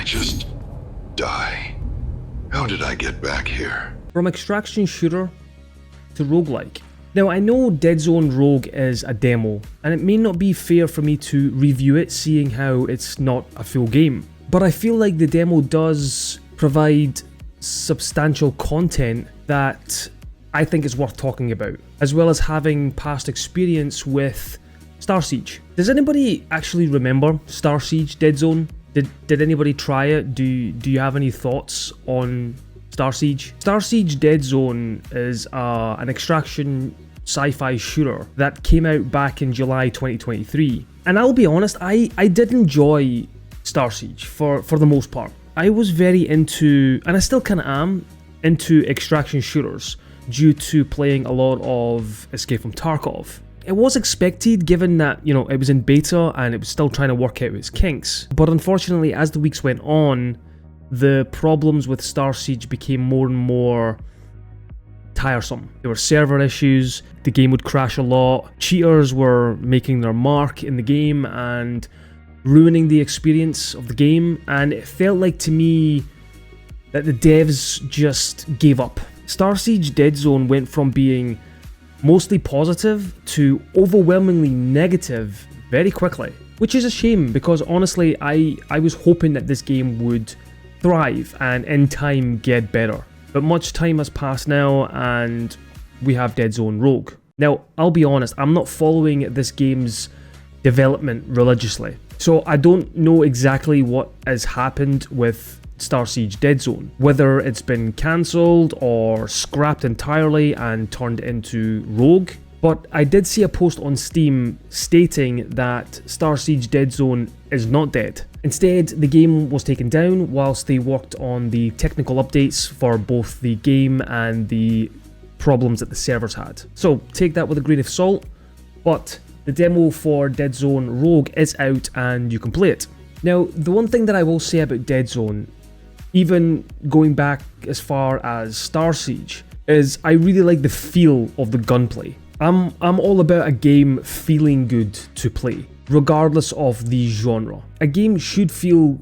just die? How did I get back here? From extraction shooter to roguelike. Now, I know DEADZONE Rogue is a demo, and it may not be fair for me to review it seeing how it's not a full game, but I feel like the demo does provide substantial content that I think is worth talking about, as well as having past experience with Star Siege. Does anybody actually remember Star Siege DEADZONE? Did anybody try it? Do you have any thoughts on Star Siege? Star Siege DEADZONE is an extraction sci-fi shooter that came out back in July 2023. And I'll be honest, I did enjoy Star Siege for the most part. I was very into, and I still kind of am, into extraction shooters due to playing a lot of Escape from Tarkov. It was expected given that, it was in beta and it was still trying to work out its kinks. But unfortunately, as the weeks went on, the problems with Star Siege became more and more tiresome. There were server issues, the game would crash a lot, cheaters were making their mark in the game and ruining the experience of the game, and it felt like to me that the devs just gave up. Star Siege DEADZONE went from being mostly positive to overwhelmingly negative very quickly, which is a shame because honestly I was hoping that this game would thrive and in time get better. But much time has passed now and we have DEADZONE Rogue. Now, I'll be honest, I'm not following this game's development religiously, so I don't know exactly what has happened with Star Siege DEADZONE, whether it's been cancelled or scrapped entirely and turned into Rogue. But I did see a post on Steam stating that Star Siege DEADZONE is not dead. Instead, the game was taken down whilst they worked on the technical updates for both the game and the problems that the servers had. So take that with a grain of salt, but the demo for DEADZONE Rogue is out and you can play it. Now, the one thing that I will say about DEADZONE, even going back as far as Star Siege, is I really like the feel of the gunplay. I'm all about a game feeling good to play, regardless of the genre. A game should feel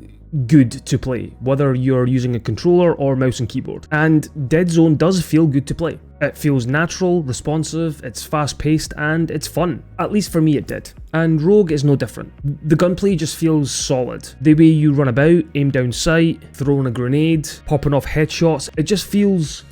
good to play, whether you're using a controller or mouse and keyboard. And DEADZONE does feel good to play. It feels natural, responsive, it's fast-paced, and it's fun. At least for me it did. And Rogue is no different. The gunplay just feels solid. The way you run about, aim down sight, throwing a grenade, popping off headshots, it just feels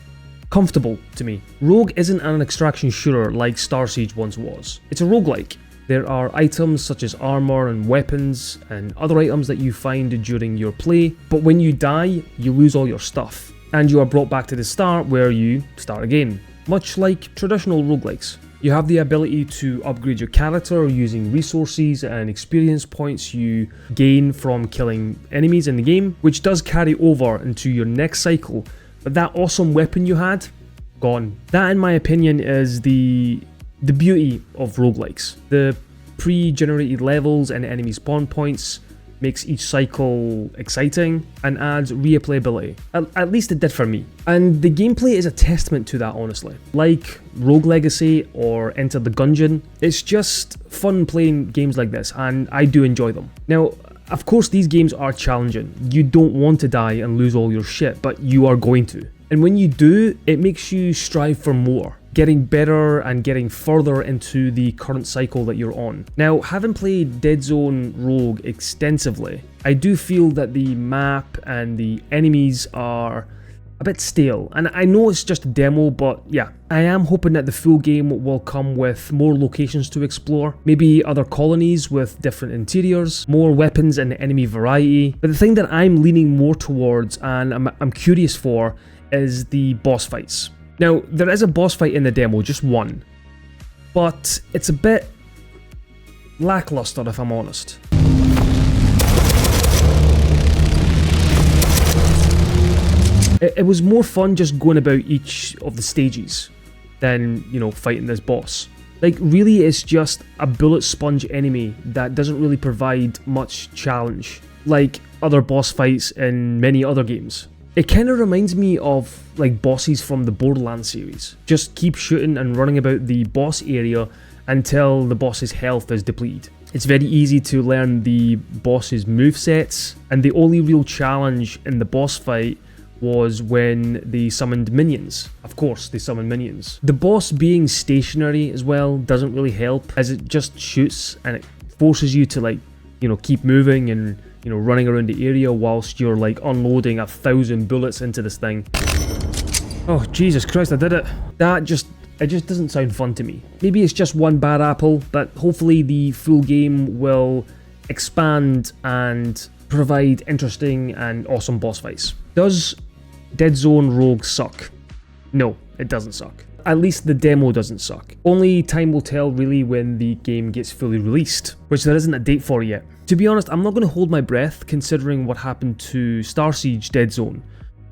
comfortable to me. Rogue isn't an extraction shooter like Star Siege once was. It's a roguelike. There are items such as armor and weapons and other items that you find during your play, but when you die, you lose all your stuff, and you are brought back to the start where you start again, much like traditional roguelikes. You have the ability to upgrade your character using resources and experience points you gain from killing enemies in the game, which does carry over into your next cycle, but that awesome weapon you had, gone. That, in my opinion, is the beauty of roguelikes. The pre-generated levels and enemy spawn points makes each cycle exciting and adds replayability. At least it did for me. And the gameplay is a testament to that, honestly. Like Rogue Legacy or Enter the Gungeon, it's just fun playing games like this, and I do enjoy them. Now, of course, these games are challenging. You don't want to die and lose all your shit, but you are going to. And when you do, it makes you strive for more, getting better and getting further into the current cycle that you're on. Now, having played DEADZONE Rogue extensively, I do feel that the map and the enemies are a bit stale. And I know it's just a demo, but yeah, I am hoping that the full game will come with more locations to explore, maybe other colonies with different interiors, more weapons and enemy variety. But the thing that I'm leaning more towards and I'm curious for is the boss fights. Now, there is a boss fight in the demo, just one, but it's a bit lackluster if I'm honest. It was more fun just going about each of the stages than, fighting this boss. Like, really, it's just a bullet sponge enemy that doesn't really provide much challenge, like other boss fights in many other games. It kind of reminds me of like bosses from the Borderlands series. Just keep shooting and running about the boss area until the boss's health is depleted. It's very easy to learn the boss's movesets, and the only real challenge in the boss fight was when they summoned minions. Of course, they summoned minions. The boss being stationary as well doesn't really help, as it just shoots and it forces you to, like, you know, keep moving and, you know, running around the area whilst you're like unloading 1,000 bullets into this thing. Oh, Jesus Christ, I did it. It just doesn't sound fun to me. Maybe it's just one bad apple, but hopefully the full game will expand and provide interesting and awesome boss fights. Does DEADZONE Rogue suck? No, it doesn't suck. At least the demo doesn't suck. Only time will tell really when the game gets fully released, which there isn't a date for yet. To be honest, I'm not going to hold my breath considering what happened to Star Siege DEADZONE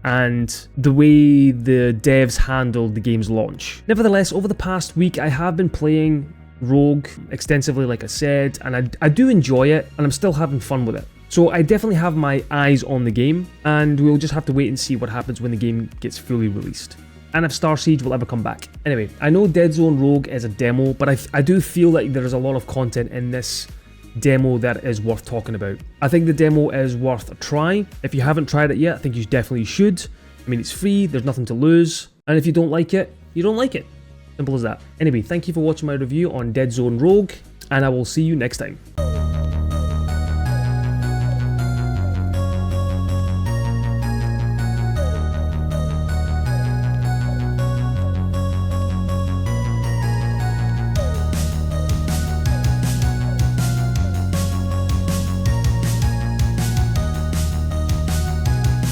and the way the devs handled the game's launch. Nevertheless, over the past week I have been playing Rogue extensively, like I said, and I do enjoy it, and I'm still having fun with it. So I definitely have my eyes on the game, and we'll just have to wait and see what happens when the game gets fully released, and if Star Siege will ever come back. Anyway, I know DEADZONE Rogue is a demo, but I do feel like there is a lot of content in this demo that is worth talking about. I think the demo is worth a try. If you haven't tried it yet, I think you definitely should. I mean, it's free, there's nothing to lose, and if you don't like it, you don't like it. Simple as that. Anyway, thank you for watching my review on DEADZONE Rogue, and I will see you next time.